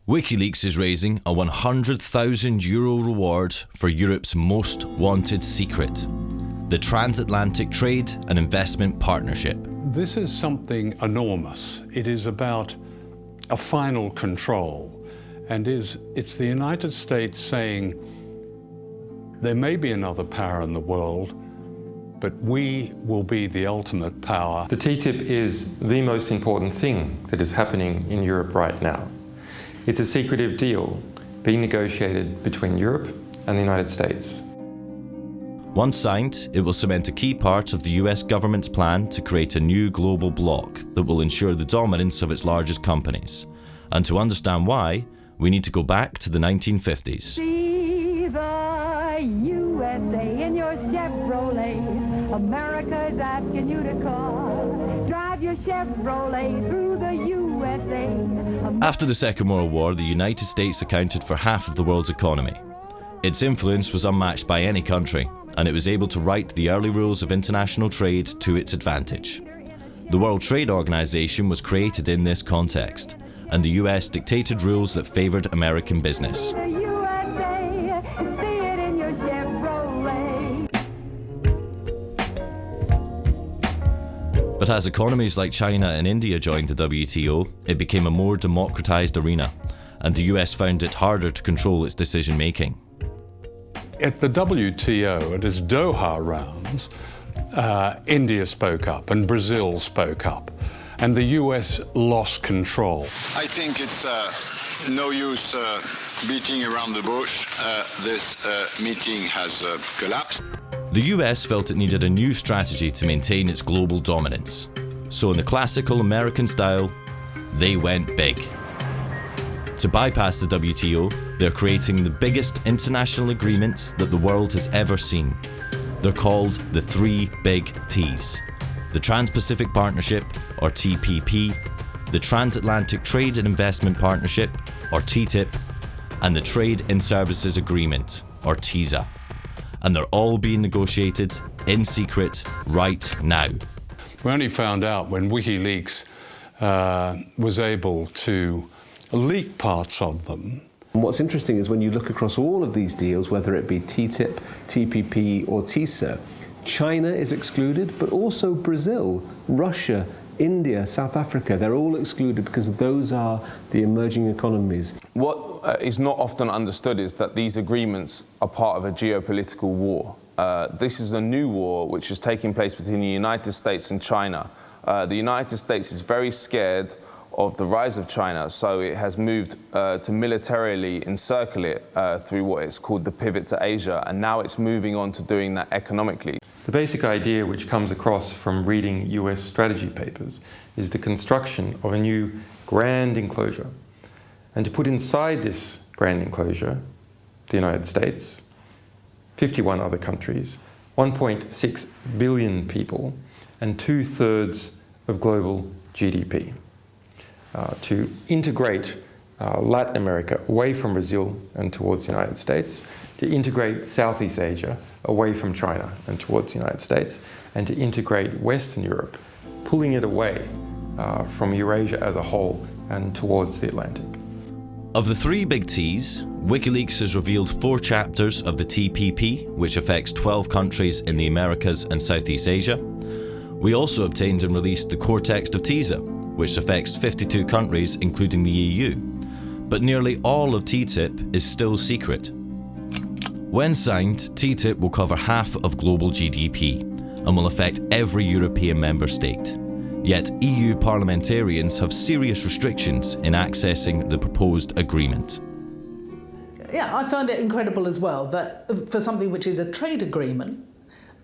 WikiLeaks is raising a €100,000 reward for Europe's most wanted secret, the Transatlantic Trade and Investment Partnership. This is something enormous. It is about a final control, and it's the United States saying there may be another power in the world, but we will be the ultimate power. The TTIP is the most important thing that is happening in Europe right now. It's a secretive deal being negotiated between Europe and the United States. Once signed, it will cement a key part of the US government's plan to create a new global bloc that will ensure the dominance of its largest companies. And to understand why, we need to go back to the 1950s. See the USA in your Chevrolet. America's asking you to call. Drive your Chevrolet through the USA. After the Second World War, the United States accounted for half of the world's economy. Its influence was unmatched by any country, and it was able to write the early rules of international trade to its advantage. The World Trade Organization was created in this context, and the US dictated rules that favored American business. But as economies like China and India joined the WTO, it became a more democratized arena, and the US found it harder to control its decision-making. At the WTO, at its Doha rounds, India spoke up and Brazil spoke up, and the US lost control. I think it's no use beating around the bush. This meeting has collapsed. The US felt it needed a new strategy to maintain its global dominance. So in the classical American style, they went big. To bypass the WTO, they're creating the biggest international agreements that the world has ever seen. They're called the three big T's: the Trans-Pacific Partnership, or TPP, the Transatlantic Trade and Investment Partnership, or TTIP, and the Trade in Services Agreement, or TISA. And they're all being negotiated in secret right now. We only found out when WikiLeaks was able to leak parts of them. And what's interesting is when you look across all of these deals, whether it be TTIP, TPP or TISA, China is excluded, but also Brazil, Russia, India, South Africa, they're all excluded because those are the emerging economies. What is not often understood is that these agreements are part of a geopolitical war. This is a new war which is taking place between the United States and China. The United States is very scared of the rise of China, so it has moved to militarily encircle it through what is called the pivot to Asia, and now it's moving on to doing that economically. The basic idea which comes across from reading US strategy papers is the construction of a new grand enclosure. And to put inside this grand enclosure, the United States, 51 other countries, 1.6 billion people, and 2/3 of global GDP. To integrate Latin America away from Brazil and towards the United States, to integrate Southeast Asia away from China and towards the United States, and to integrate Western Europe, pulling it away from Eurasia as a whole and towards the Atlantic. Of the three big T's, WikiLeaks has revealed 4 chapters of the TPP, which affects 12 countries in the Americas and Southeast Asia. We also obtained and released the core text of TISA, which affects 52 countries, including the EU. But nearly all of TTIP is still secret. When signed, TTIP will cover half of global GDP and will affect every European member state. Yet EU parliamentarians have serious restrictions in accessing the proposed agreement. Yeah, I found it incredible as well that for something which is a trade agreement,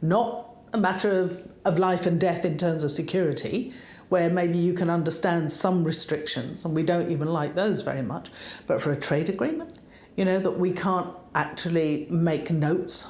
not a matter of life and death in terms of security, where maybe you can understand some restrictions, and we don't even like those very much, but for a trade agreement, you know, that we can't actually make notes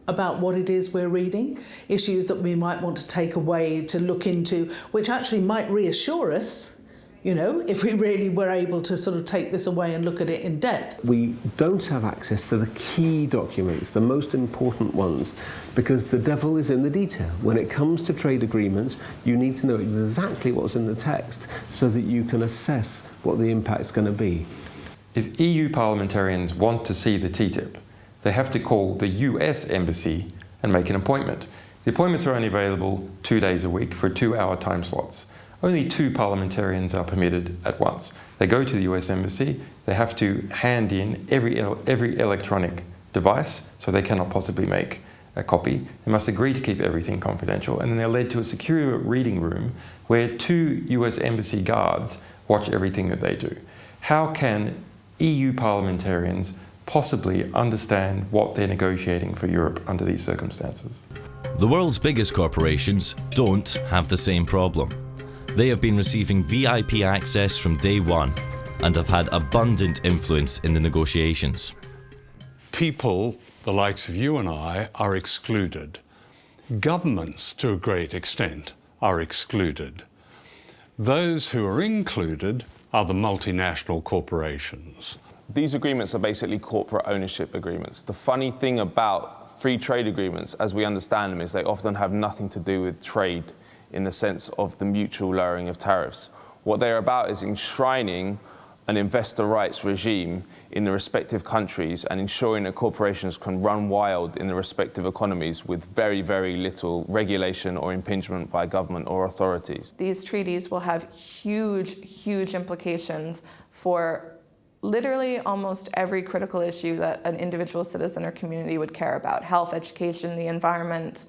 about what it is we're reading, issues that we might want to take away to look into, which actually might reassure us, you know, if we really were able to sort of take this away and look at it in depth. We don't have access to the key documents, the most important ones, because the devil is in the detail. When it comes to trade agreements, you need to know exactly what's in the text so that you can assess what the impact's going to be. If EU parliamentarians want to see the TTIP, they have to call the US embassy and make an appointment. The appointments are only available 2 days a week for 2-hour time slots. Only 2 parliamentarians are permitted at once. They go to the US embassy, they have to hand in every electronic device, so they cannot possibly make a copy. They must agree to keep everything confidential, and then they're led to a secure reading room where 2 US embassy guards watch everything that they do. How can EU parliamentarians possibly understand what they're negotiating for Europe under these circumstances? The world's biggest corporations don't have the same problem. They have been receiving VIP access from day one and have had abundant influence in the negotiations. People, the likes of you and I, are excluded. Governments, to a great extent, are excluded. Those who are included are the multinational corporations. These agreements are basically corporate ownership agreements. The funny thing about free trade agreements, as we understand them, is they often have nothing to do with trade in the sense of the mutual lowering of tariffs. What they're about is enshrining an investor rights regime in the respective countries and ensuring that corporations can run wild in the respective economies with very, very little regulation or impingement by government or authorities. These treaties will have huge, huge implications for literally almost every critical issue that an individual citizen or community would care about: health, education, the environment,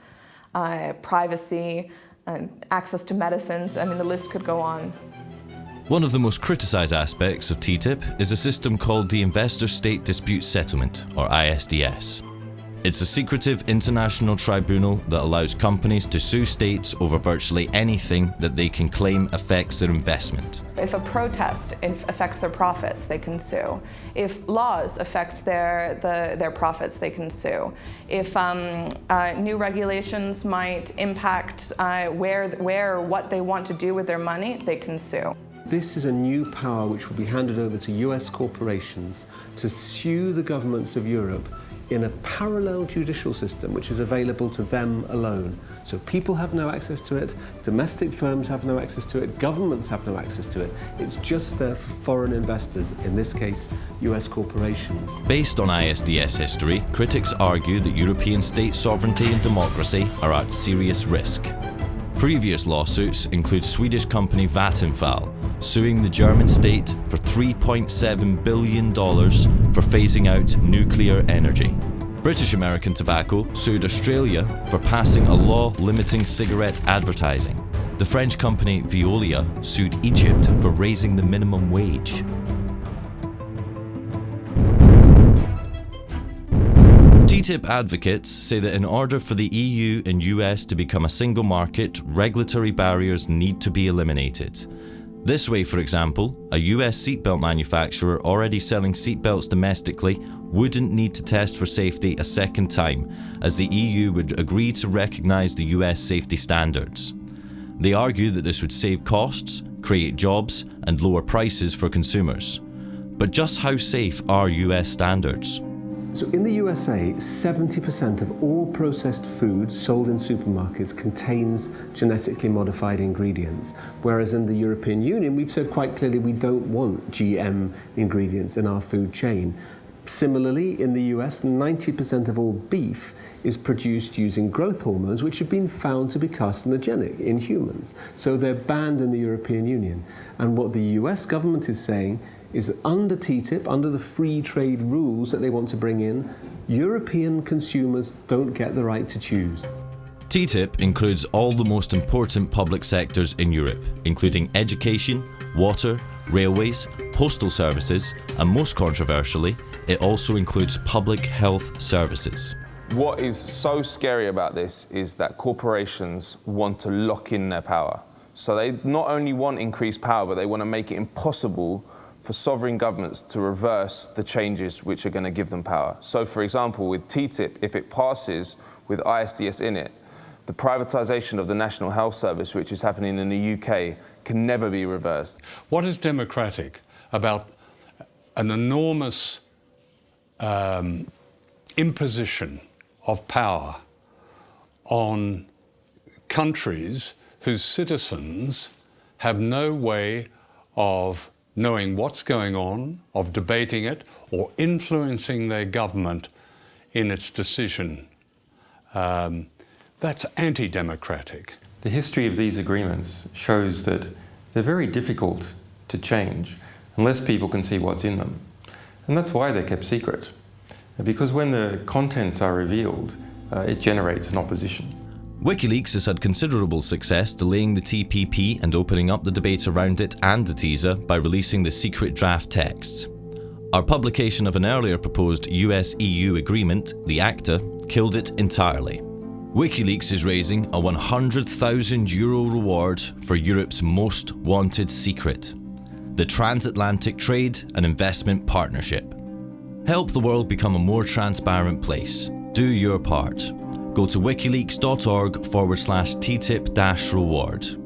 privacy, and access to medicines. I mean, the list could go on. One of the most criticised aspects of TTIP is a system called the Investor State Dispute Settlement, or ISDS. It's a secretive international tribunal that allows companies to sue states over virtually anything that they can claim affects their investment. If a protest affects their profits, they can sue. If laws affect their profits, they can sue. If new regulations might impact where or what they want to do with their money, they can sue. This is a new power which will be handed over to US corporations to sue the governments of Europe in a parallel judicial system which is available to them alone. So people have no access to it, domestic firms have no access to it, governments have no access to it. It's just there for foreign investors, in this case, US corporations. Based on ISDS history, critics argue that European state sovereignty and democracy are at serious risk. Previous lawsuits include Swedish company Vattenfall suing the German state for $3.7 billion for phasing out nuclear energy. British American Tobacco sued Australia for passing a law limiting cigarette advertising. The French company Veolia sued Egypt for raising the minimum wage. TTIP advocates say that in order for the EU and US to become a single market, regulatory barriers need to be eliminated. This way, for example, a US seatbelt manufacturer already selling seatbelts domestically wouldn't need to test for safety a second time, as the EU would agree to recognise the US safety standards. They argue that this would save costs, create jobs, and lower prices for consumers. But just how safe are US standards? So in the USA, 70% of all processed food sold in supermarkets contains genetically modified ingredients, whereas in the European Union, we've said quite clearly we don't want GM ingredients in our food chain. Similarly, in the US, 90% of all beef is produced using growth hormones, which have been found to be carcinogenic in humans. So they're banned in the European Union. And what the US government is saying is that under TTIP, under the free trade rules that they want to bring in, European consumers don't get the right to choose. TTIP includes all the most important public sectors in Europe, including education, water, railways, postal services, and most controversially, it also includes public health services. What is so scary about this is that corporations want to lock in their power. So they not only want increased power, but they want to make it impossible for sovereign governments to reverse the changes which are going to give them power. So, for example, with TTIP, if it passes with ISDS in it, the privatisation of the National Health Service, which is happening in the UK, can never be reversed. What is democratic about an enormous imposition of power on countries whose citizens have no way of knowing what's going on, of debating it, or influencing their government in its decision. That's anti-democratic. The history of these agreements shows that they're very difficult to change unless people can see what's in them. And that's why they're kept secret. Because when the contents are revealed, it generates an opposition. WikiLeaks has had considerable success delaying the TPP and opening up the debate around it and the teaser by releasing the secret draft texts. Our publication of an earlier proposed US-EU agreement, the ACTA, killed it entirely. WikiLeaks is raising a €100,000 reward for Europe's most wanted secret, the Transatlantic Trade and Investment Partnership. Help the world become a more transparent place. Do your part. Go to wikileaks.org/TTIP-reward.